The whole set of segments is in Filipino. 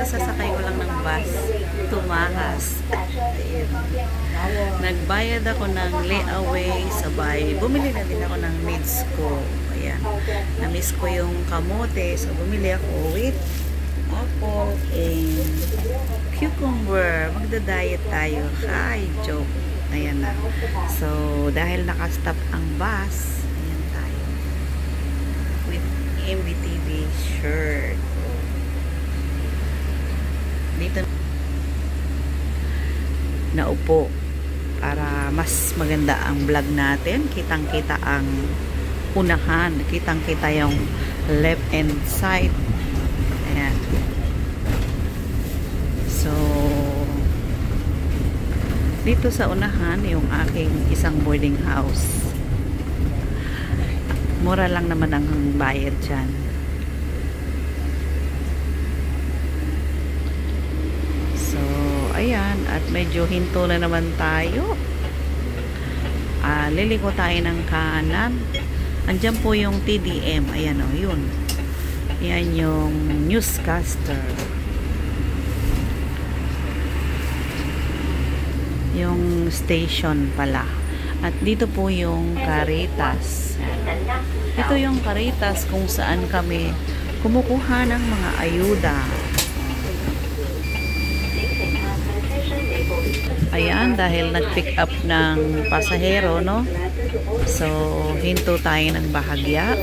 Kakasasakay ko lang ng bus. Tumakas. Ayun. Nagbayad ako ng layaway sabay. Bumili na din ako ng needs ko. Ayan. Na-miss ko yung kamote. So, bumili ako with apple and cucumber. Magda-diet tayo. Hi, joke. Ayan na. So, dahil nakastop ang bus, ayan tayo. With MBTV shirt. Dito naupo para mas maganda ang vlog natin. Kitang-kita ang unahan. Kitang-kita yung left and side. Ayan. So, dito sa unahan, yung aking isang boarding house. Mura lang naman ang bayad dyan. So, ayan. At medyo hinto na naman tayo. Liliko tayo ng kanan. Andyan po yung TDM. Ayan o, yun. Yan yung newscaster. Yung station pala. At dito po yung Caritas. Ito yung Caritas kung saan kami kumukuha ng mga ayuda. Ayan, dahil nag-pick up ng pasahero, no? So, hinto tayo ng bahagya.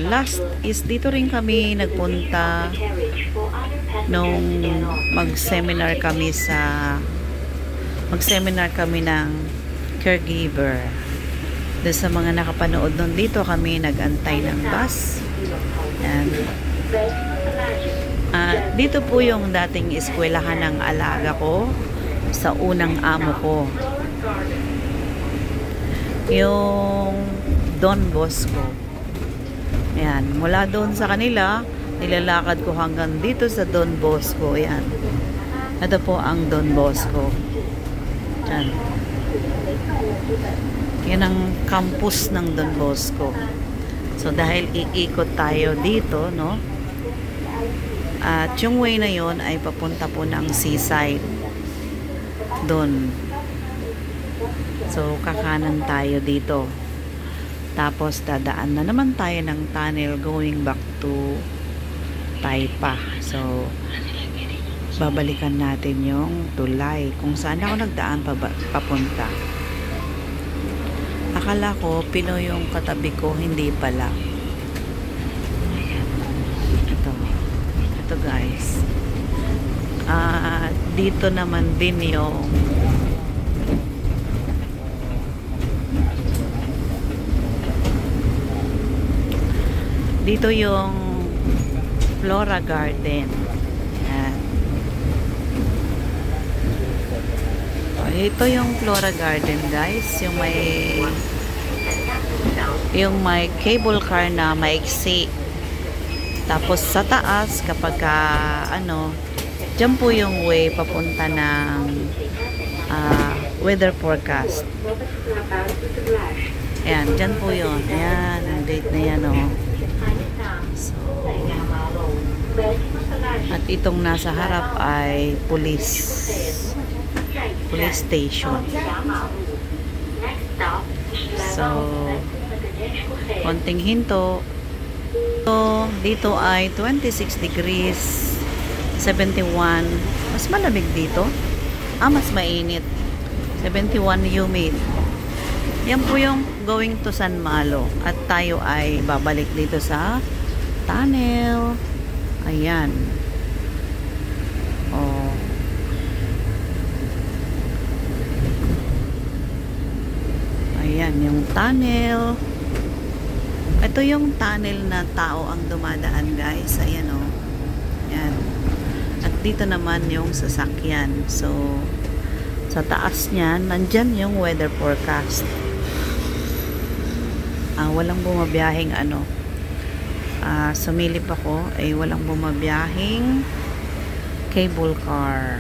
Last is dito rin kami nagpunta nung mag-seminar kami ng caregiver. Doon sa mga nakapanood nun, dito kami nag-antay ng bus. Ayan. Dito po yung dating eskwelahan ng alaga ko sa unang amo ko. Yung Don Bosco. Ayan, mula doon sa kanila, nilalakad ko hanggang dito sa Don Bosco. Ayan. Ito po ang Don Bosco. Ayan. Yan ang campus ng Don Bosco. So, dahil iikot tayo dito, no? At yung way na yon ay papunta po ng seaside. Doon. So, kakanan tayo dito. Tapos, dadaan na naman tayo ng tunnel going back to Taypa. So, babalikan natin yung tulay. Kung saan ako nagdaan papunta. Akala ko, Pinoy yung katabi ko. Hindi pala. Ito guys. Dito naman din yung dito yung Flora Garden. Ayan. Ito yung Flora Garden guys, yung may cable car na maiksi. Tapos sa taas kapag dyan po yung way papunta ng weather forecast. Ayan, dyan po yun. Ayan, ang gate na yan o. So, at itong nasa harap ay police station. So, konting hinto. So, dito ay 26 degrees 71. Mas malamig dito. Mas mainit. 71 humid. Yan po yung going to San Malo. At tayo ay babalik dito sa tunnel. Ayan. Oh. Ayan, yung tunnel. Ito yung tunnel na tao ang dumadaan, guys. Ayan, oh. Ayan. At dito naman yung sasakyan. So, sa taas niyan, nandyan yung weather forecast. Walang bumabiyahing sumilip ako, walang bumabiyahing cable car.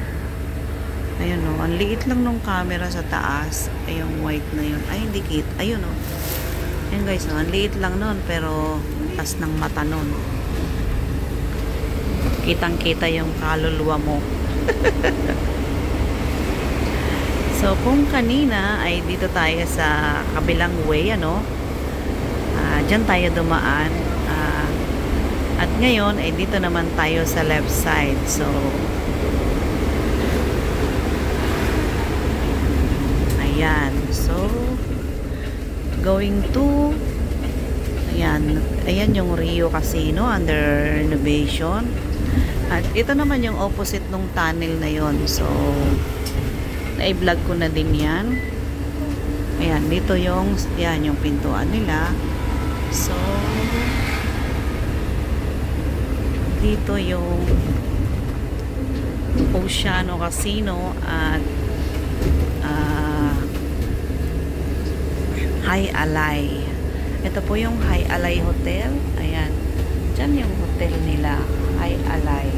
Ayun o, ang liit lang nung camera sa taas. Ay, yung white na yun. Ay, hindi kit. Ayun o. Ayun guys, ang liit lang nun, pero tas ng mata nun. kitang-kita yung kaluluwa mo. So, kung kanina ay dito tayo sa kabilang way, ano, dyan tayo dumaan. At ngayon ay dito naman tayo sa left side. So, ayan. So, going to, ayan yung Rio Casino under renovation. At ito naman yung opposite nung tunnel na yon. So, na-vlog ko na din yan. Ayan, dito yung pintuan nila. So, dito yung Oceano Casino at High Alay. Ito po yung High Alay Hotel. Ayan. Diyan yung hotel nila. High Alay.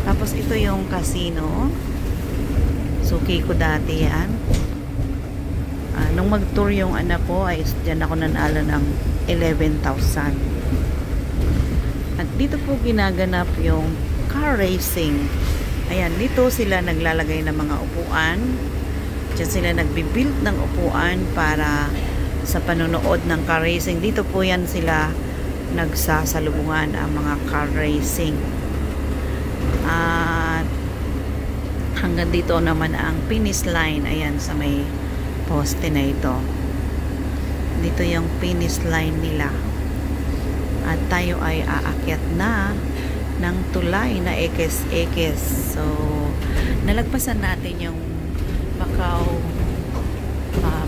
Tapos ito yung casino. Suki ko dati yan. Nung mag-tour yung anak ko, ay diyan ako nanalo ng 11,000. At dito po ginaganap yung car racing. Ayan, dito sila naglalagay ng mga upuan. Diyan sila nagbibuild ng upuan para sa panonood ng car racing. Dito po yan sila nagsasalubungan ang mga car racing. At hanggang dito naman ang finish line. Ayan, sa may poste na ito. Dito yung finish line nila. At tayo ay aakyat na ng tulay na ekes-ekes. So, nalagpasan natin yung Macau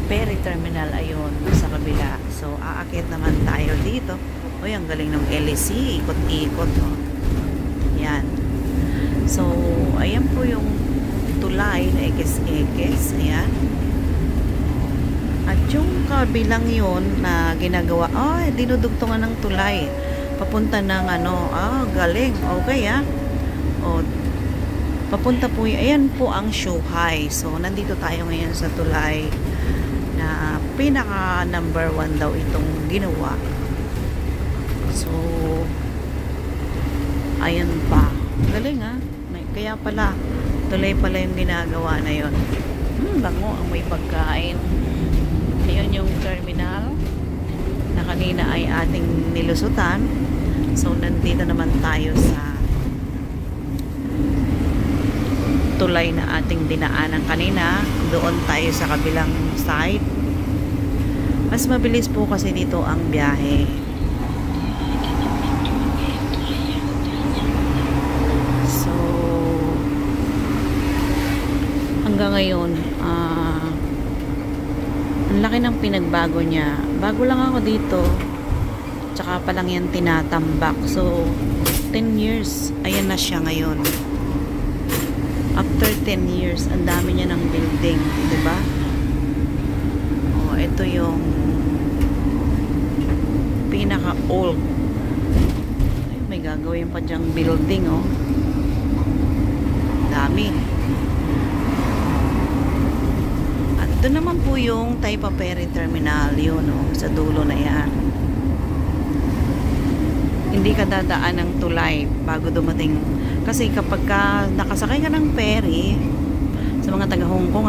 ferry terminal ayun sa kabila. So, aakyat naman tayo dito. Uy, ang galing ng LEC. Ikot-ikot. Oh. Yan. So, ayan po yung tulay na ekes-ekes. Ayan. At yung kabilang yun na ginagawa, dinudugtungan ng tulay. Papunta ng galing. Okay, papunta po, ayan po ang Zhuhai. So, nandito tayo ngayon sa tulay na pinaka number 1 daw itong ginawa. So, ayan pa. Galing kaya pala, tulay pala yung ginagawa na yun. Bango ang may pagkain. Ayun yung terminal na kanina ay ating nilusutan. So, nandito naman tayo sa tulay na ating dinaanan kanina. Doon tayo sa kabilang side. Mas mabilis po kasi dito ang biyahe. So, hanggang ngayon, ang laki ng pinagbago niya. Bago lang ako dito. Tsaka pa lang yan tinatambak. So, 10 years. Ayan na siya ngayon. After 10 years, ang dami niya ng building. Diba? Ito yung pinaka-old. May gagawin pa dyang building, Dami. Doon naman po yung Taipa Ferry Terminal, yun, sa dulo na yan. Hindi ka dadaan ng tulay bago dumating. Kasi kapag nakasakay ka ng ferry, sa mga taga Hong Kong,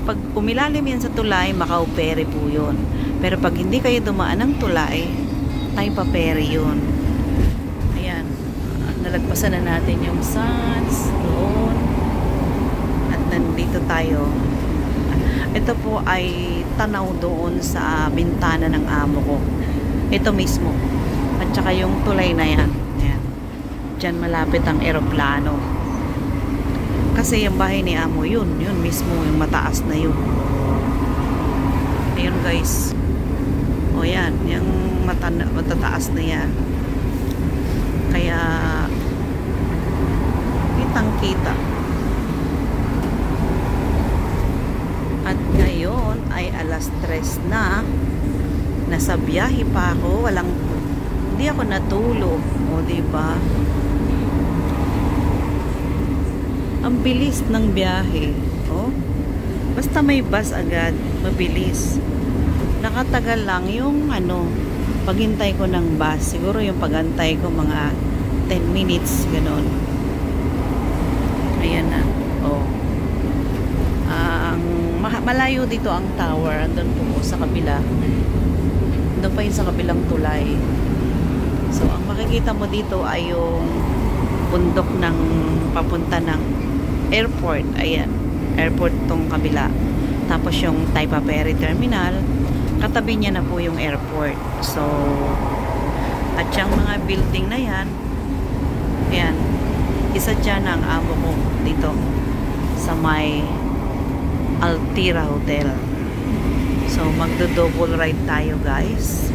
pag umilalim yan sa tulay, Macau Ferry po yun. Pero pag hindi kayo dumaan ng tulay, Taipa Ferry yun. Ayan. Nalagpasan na natin yung Sands doon. At nandito tayo. Ito po ay tanaw doon sa bintana ng amo ko. Ito mismo. At saka yung tulay na yan. Ayan. Diyan malapit ang eroplano. Kasi yung bahay ni amo yun. Yun mismo yung mataas na yun. Ayun guys. O yan. Yung matataas na yan. Kaya kitang-kita. At ngayon ay alas 3 na. Nasa biyahe pa ako. Hindi ako natulog. O, diba? Ang bilis ng biyahe. O, basta may bus agad, mabilis. Nakatagal lang yung paghintay ko ng bus. Siguro yung paghantay ko mga 10 minutes, ganon. Ayan na. Oh. Ang malayo dito ang tower. Andun po sa kabila. Andun pa yun sa kabilang tulay. So, ang makikita mo dito ay yung bundok ng papunta ng airport. Ayan. Airport tong kabila. Tapos yung Taypa Ferry Terminal, katabi niya na po yung airport. So, at yung mga building na yan, ayan, isa dyan ang amo ko dito sa may Altira Hotel. So, magdo-double ride tayo, guys.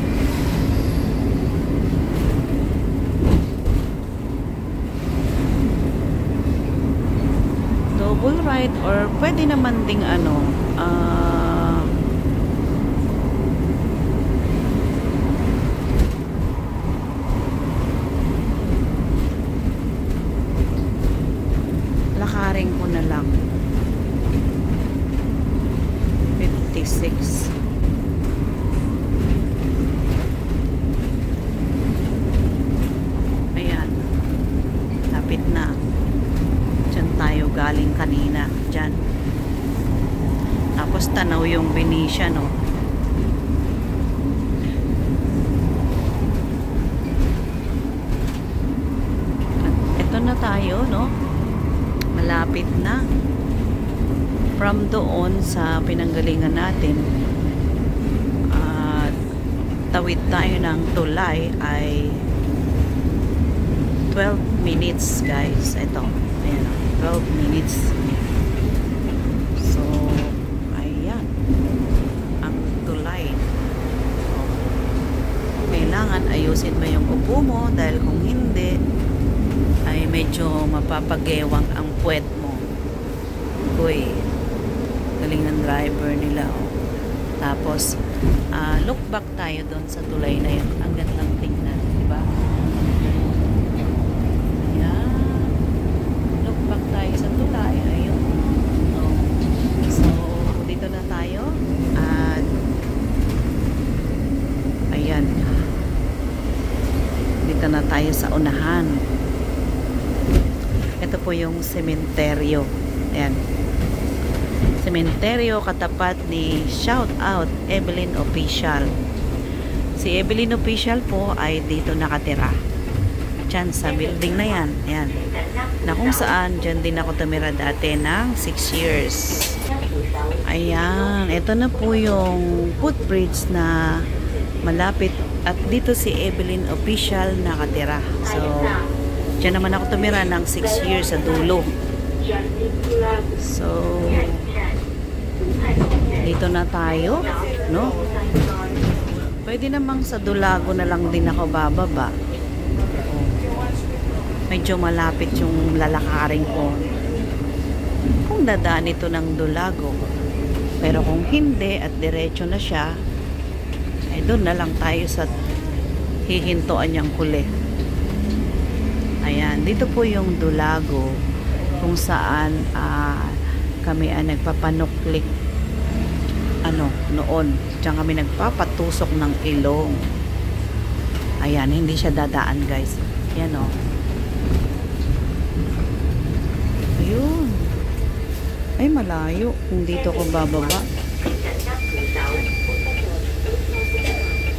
Double ride or pwede naman ding ano, lakarin ko na lang. 56. Ayan. Lapit na. Diyan tayo galing kanina. Diyan. Tapos tanaw yung Benicia, no? At ito na tayo, no? Malapit na. From doon sa pinanggalingan natin, tawid tayo ng tulay ay 12 minutes, guys. Ito. Ayan, 12 minutes. So, ayan. Ang tulay. Kailangan ayusin mo yung upo mo dahil kung hindi, ay medyo mapapagewang ang puwet mo. Uy, galing ng driver nila. Oh. Tapos, look back tayo doon sa tulay na yun. Ang gandang tingnan, di ba? Ayan. Look back tayo sa tulay. Ayun. Oh. So, dito na tayo. At, ayan. Dito na tayo sa unahan. Ito po yung sementeryo. Ayan. Sementeryo katapat ni Shout Out Evelyn Official. Si Evelyn Official po ay dito nakatira. Diyan sa building na yan. Ayan. Na kung saan, dyan din ako tumira dati ng 6 years. Ayan. Ito na po yung footbridge na malapit. At dito si Evelyn Official nakatira. So, dyan naman ako tumira ng 6 years sa dulo. So, dito na tayo, no? Pwede namang sa Dulago na lang din ako bababa. Medyo malapit yung lalakarin ko. Kung dadaan ito ng Dulago. Pero kung hindi at diretso na siya, ay doon na lang tayo sa hihintuan niyang huli. Ayan, dito po yung Dulago kung saan kami nagpapanuklik noon. Diyan kami nagpapatusok ng ilong. Ayan, hindi siya dadaan, guys. Ayan, o. Ayun. Ay, malayo. Kung dito ko bababa.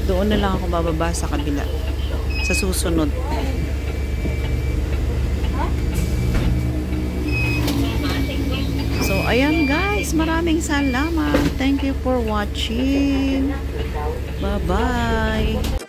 Doon na lang ako bababa sa kabila. Sa susunod. So, ayan guys. Maraming salamat. Thank you for watching. Bye-bye.